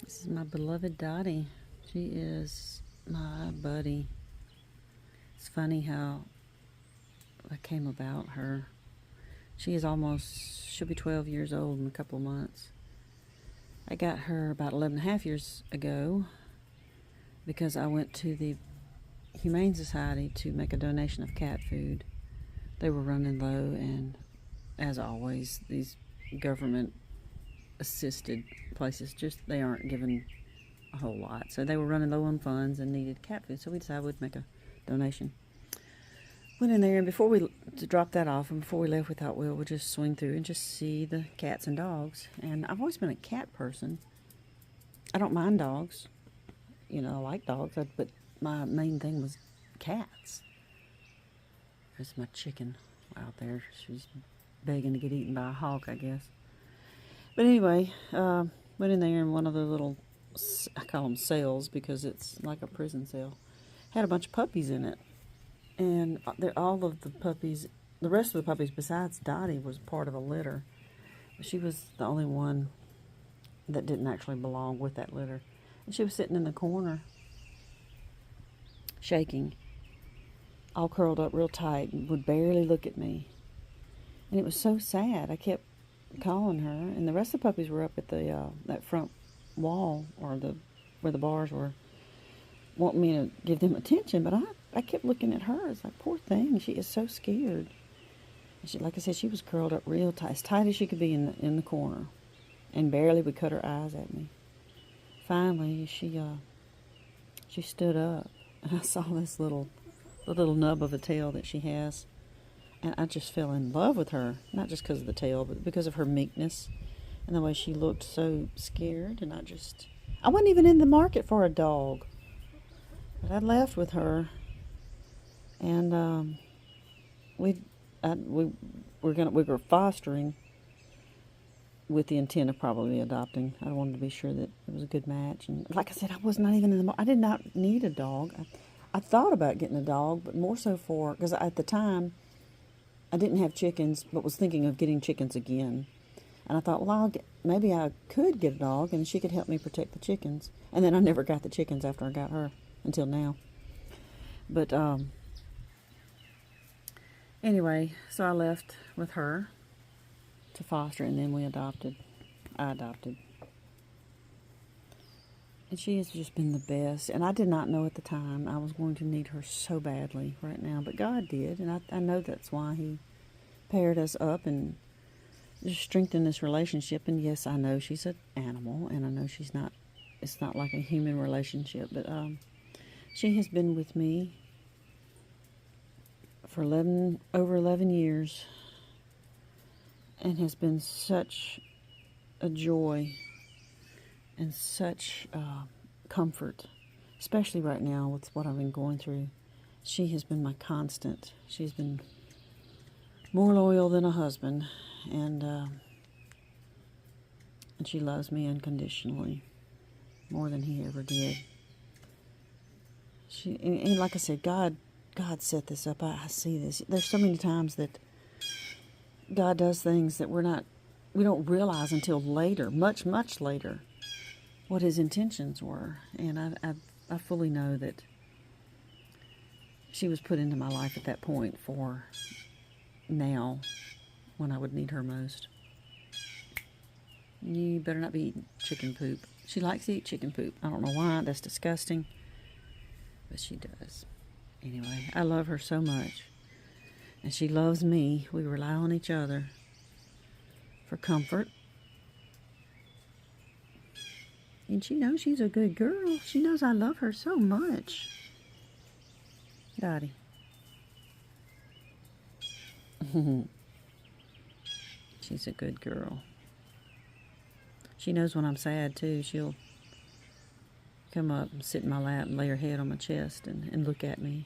This is my beloved Dottie. She is my buddy. It's funny how I came about her. She'll be 12 years old in a couple of months. I got her about 11 and a half years ago because I went to the Humane Society to make a donation of cat food. They were running low, and as always, these government assisted places they aren't giving a whole lot. So they were running low on funds and needed cat food. So we decided we'd make a donation. Went in there, and to drop that off, and before we left, we thought, well, we'll just swing through and just see the cats and dogs. And I've always been a cat person. I don't mind dogs. I like dogs, but my main thing was cats. There's my chicken out there. She's begging to get eaten by a hawk, I guess. But anyway, went in there, and one of the little, I call them cells because it's like a prison cell, had a bunch of puppies in it. And all of the puppies, the rest of the puppies besides Dottie was part of a litter. She was the only one that didn't actually belong with that litter. And she was sitting in the corner, shaking, all curled up real tight, and would barely look at me. And it was so sad. I kept calling her, and the rest of the puppies were up at the that front wall, or where the bars were, wanting me to give them attention, but I kept looking at her. It's like, poor thing, she is so scared. And like I said, she was curled up real tight, as tight as she could be in the corner, and barely would cut her eyes at me. Finally, she stood up, and I saw this the little nub of a tail that she has, and I just fell in love with her, not just because of the tail, but because of her meekness and the way she looked so scared. And I wasn't even in the market for a dog, but I left with her, and we were fostering with the intent of probably adopting. I wanted to be sure that it was a good match. And like I said, I was not even in the market. I did not need a dog. I thought about getting a dog, but more so because at the time I didn't have chickens, but was thinking of getting chickens again. And I thought, well, maybe I could get a dog, and she could help me protect the chickens. And then I never got the chickens after I got her until now. But anyway, so I left with her to foster, and then I adopted. And she has just been the best. And I did not know at the time I was going to need her so badly right now, but God did. And I know that's why He paired us up and just strengthened this relationship. And yes, I know she's an animal, and I know it's not like a human relationship, but she has been with me for over 11 years, and has been such a joy and such comfort, especially right now with what I've been going through. She has been my constant. She's been more loyal than a husband, and she loves me unconditionally, more than he ever did. And like I said, God set this up. I see this. There's so many times that God does things that we don't realize until later, much, much later, what His intentions were. And I fully know that she was put into my life at that point for now, when I would need her most. You better not be eating chicken poop. She likes to eat chicken poop. I don't know why. That's disgusting, but she does. Anyway, I love her so much, and she loves me. We rely on each other for comfort. And she knows she's a good girl. She knows I love her so much. Dottie. She's a good girl. She knows when I'm sad, too. She'll come up and sit in my lap and lay her head on my chest and look at me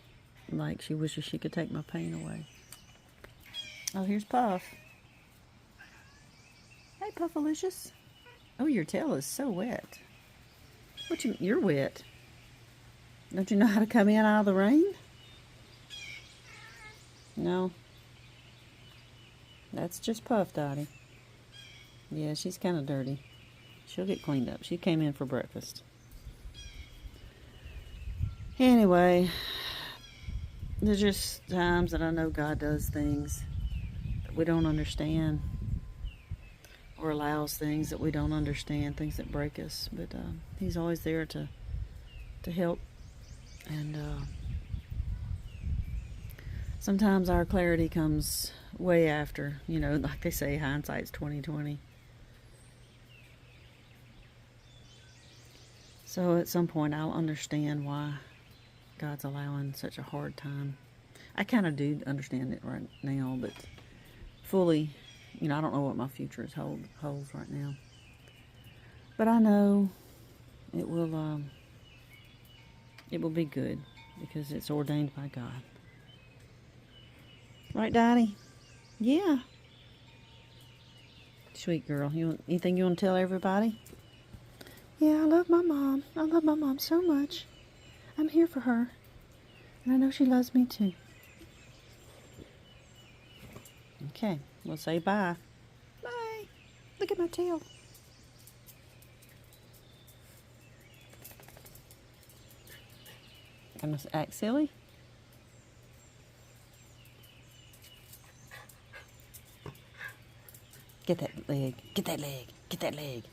like she wishes she could take my pain away. Oh, here's Puff. Hey, Puffalicious. Oh, your tail is so wet. You're wet. Don't you know how to come in out of the rain? No. That's just Puff, Dottie. Yeah, she's kind of dirty. She'll get cleaned up. She came in for breakfast. Anyway, there's just times that I know God does things that we don't understand, or allows things that we don't understand, things that break us. But He's always there to help. And sometimes our clarity comes way after, like they say, hindsight's 20/20. So at some point I'll understand why God's allowing such a hard time. I kind of do understand it right now, but fully, I don't know what my future holds right now. But I know it will be good, because it's ordained by God. Right, Dottie? Yeah. Sweet girl. Anything you want to tell everybody? Yeah, I love my mom. I love my mom so much. I'm here for her. And I know she loves me too. Okay, we'll say bye. Bye. Look at my tail. I must act silly. Get that leg. Get that leg. Get that leg.